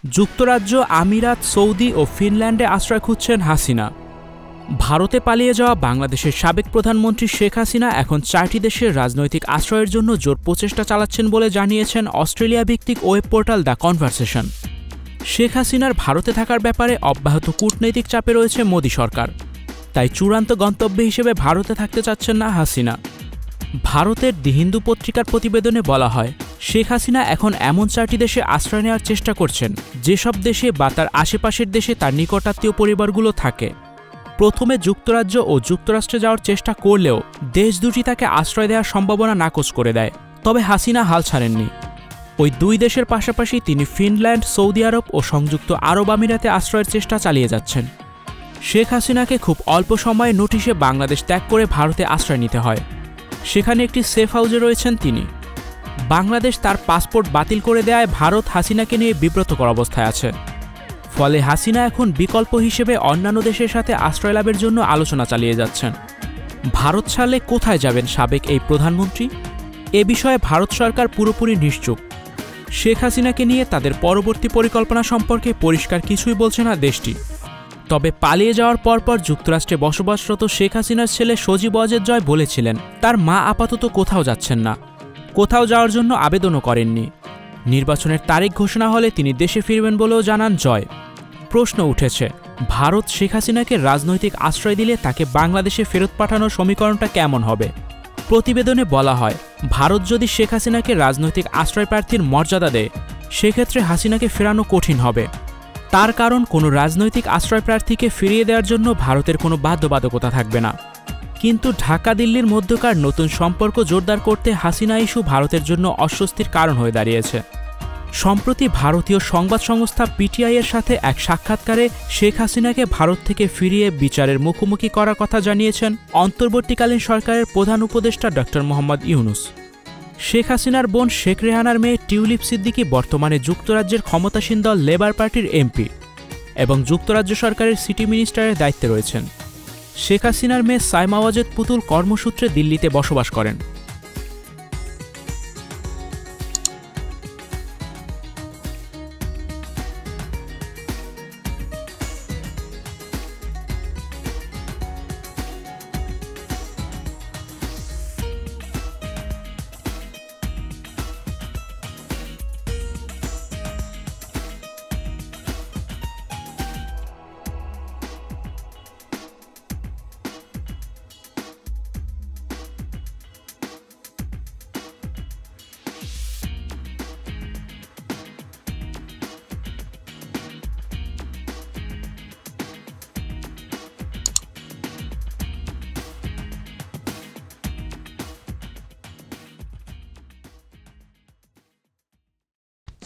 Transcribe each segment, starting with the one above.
যুক্তরাজ্য, আমিরাত, সৌদি ও ফিনল্যান্ডে আশ্রয় খুঁজছেন হাসিনা। ভারতে পালিয়ে যাওয়া বাংলাদেশের সাবেক প্রধানমন্ত্রী শেখ হাসিনা এখন 4টি দেশের রাজনৈতিক আশ্রয়ের জন্য জোর প্রচেষ্টা চালাচ্ছেন বলে জানিয়েছেন অস্ট্রেলিয়া ভিত্তিক web portal the conversation. Sheikh হাসিনার ভারতে থাকার ব্যাপারে অব্যাহত কূটনৈতিক চাপে রয়েছে মোদি সরকার, তাই চূড়ান্ত গন্তব্য হিসেবে ভারতে থাকতে চাচ্ছেন না হাসিনা। ভারতের দি হিন্দু পত্রিকার প্রতিবেদনে বলা হয়, শেখ হাসিনা এখন এমন 4টি দেশে আশ্রয় নেওয়ার চেষ্টা করছেন যেসব দেশে বা তার আশেপাশের দেশে তার নিকটাত্মীয় পরিবারগুলো থাকে। প্রথমে যুক্তরাজ্য ও যুক্তরাষ্ট্রে যাওয়ার চেষ্টা করলেও দেশ দুটি তাকে আশ্রয় দেওয়ার সম্ভাবনা নাকচ করে দেয়। তবে হাসিনা হাল ছাড়েননি। ওই 2 দেশের পাশাপাশি তিনি ফিনল্যান্ড, সৌদি আরব ও সংযুক্ত আরব আমিরাতে আশ্রয়ের চেষ্টা চালিয়ে যাচ্ছেন। শেখ হাসিনাকে খুব অল্প সময়ে নোটিশে বাংলাদেশ ত্যাগ করে ভারতে আশ্রয় নিতে হয়। সেখানে একটি সেফ হাউসে রয়েছেন তিনি। বাংলাদেশ তার পাসপোর্ট বাতিল করে দেওয়ায় ভারত হাসিনাকে নিয়ে বিব্রতকর অবস্থায় আছে। ফলে হাসিনা এখন বিকল্প হিসেবে অন্যান্য দেশের সাথে আশ্রয় লাভের জন্য আলোচনা চালিয়ে যাচ্ছেন। ভারত ছাড়লে কোথায় যাবেন সাবেক এই প্রধানমন্ত্রী? এ বিষয়ে ভারত সরকার পুরোপুরি নিশ্চুপ। শেখ হাসিনাকে নিয়ে তাদের পরবর্তী পরিকল্পনা সম্পর্কে পরিষ্কার কিছুই বলছে না দেশটি। তবে পালিয়ে যাওয়ার পরপর যুক্তরাষ্ট্রে বসবাসরত শেখ হাসিনার ছেলে সজীব ওয়াজেদ জয় বলেছিলেন, তার মা আপাতত কোথাও যাচ্ছেন না, কোথাও যাওয়ার জন্য আবেদনও করেননি। নির্বাচনের তারিখ ঘোষণা হলে তিনি দেশে ফিরবেন বলেও জানান জয়। প্রশ্ন উঠেছে, ভারত শেখ হাসিনাকে রাজনৈতিক আশ্রয় দিলে তাকে বাংলাদেশে ফেরত পাঠানোর সমীকরণটা কেমন হবে? প্রতিবেদনে বলা হয়, ভারত যদি শেখ হাসিনাকে রাজনৈতিক আশ্রয় প্রার্থীর মর্যাদা দেয়, সেক্ষেত্রে হাসিনাকে ফেরানো কঠিন হবে। তার কারণ, কোনো রাজনৈতিক আশ্রয় প্রার্থীকে ফিরিয়ে দেওয়ার জন্য ভারতের কোনো বাধ্যবাধকতা থাকবে না। কিন্তু ঢাকা দিল্লির মধ্যকার নতুন সম্পর্ক জোরদার করতে হাসিনা ইস্যু ভারতের জন্য অস্বস্তির কারণ হয়ে দাঁড়িয়েছে। সম্প্রতি ভারতীয় সংবাদ সংস্থা পিটিআইয়ের সাথে এক সাক্ষাৎকারে শেখ হাসিনাকে ভারত থেকে ফিরিয়ে বিচারের মুখোমুখি করার কথা জানিয়েছেন অন্তর্বর্তীকালীন সরকারের প্রধান উপদেষ্টা ড. মোহাম্মদ ইউনূস। শেখ হাসিনার বোন শেখ রেহানার মেয়ে টিউলিপ সিদ্দিকী বর্তমানে যুক্তরাজ্যের ক্ষমতাসীন দল লেবার পার্টির এমপি এবং যুক্তরাজ্য সরকারের সিটি মিনিস্টারের দায়িত্বে রয়েছেন। শেখ হাসিনার মেয়ে সাইমা ওয়াজেদ পুতুল কর্মসূত্রে দিল্লিতে বসবাস করেন।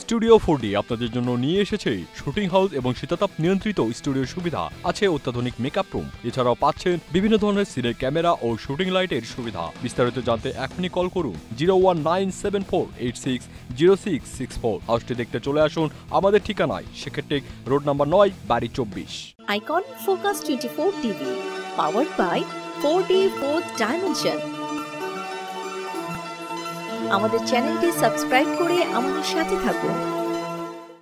স্টুডিও 4D আপনাদের জন্য নিয়ে এসেছে শুটিং হাউস এবং শীতাতাপ নিয়ন্ত্রিত স্টুডিও সুবিধা, আছে অত্যাধুনিক মেকআপ রুম, এছাড়াও পাচ্ছেন বিভিন্ন ধরনের সিনের ক্যামেরা ও শুটিং লাইটের সুবিধা। বিস্তারিত জানতে এখনই কল করুন 01974860664। হাউসটি দেখতে চলে আসুন আমাদের ঠিকানায়, সেক্ষেত্রে রোড নাম্বার 9, বাড়ি 24। Icon focus 24 TV, powered by 4D 4th dimension. আমাদের চ্যানেলটি সাবস্ক্রাইব করে আমাদের সাথে থাকুন।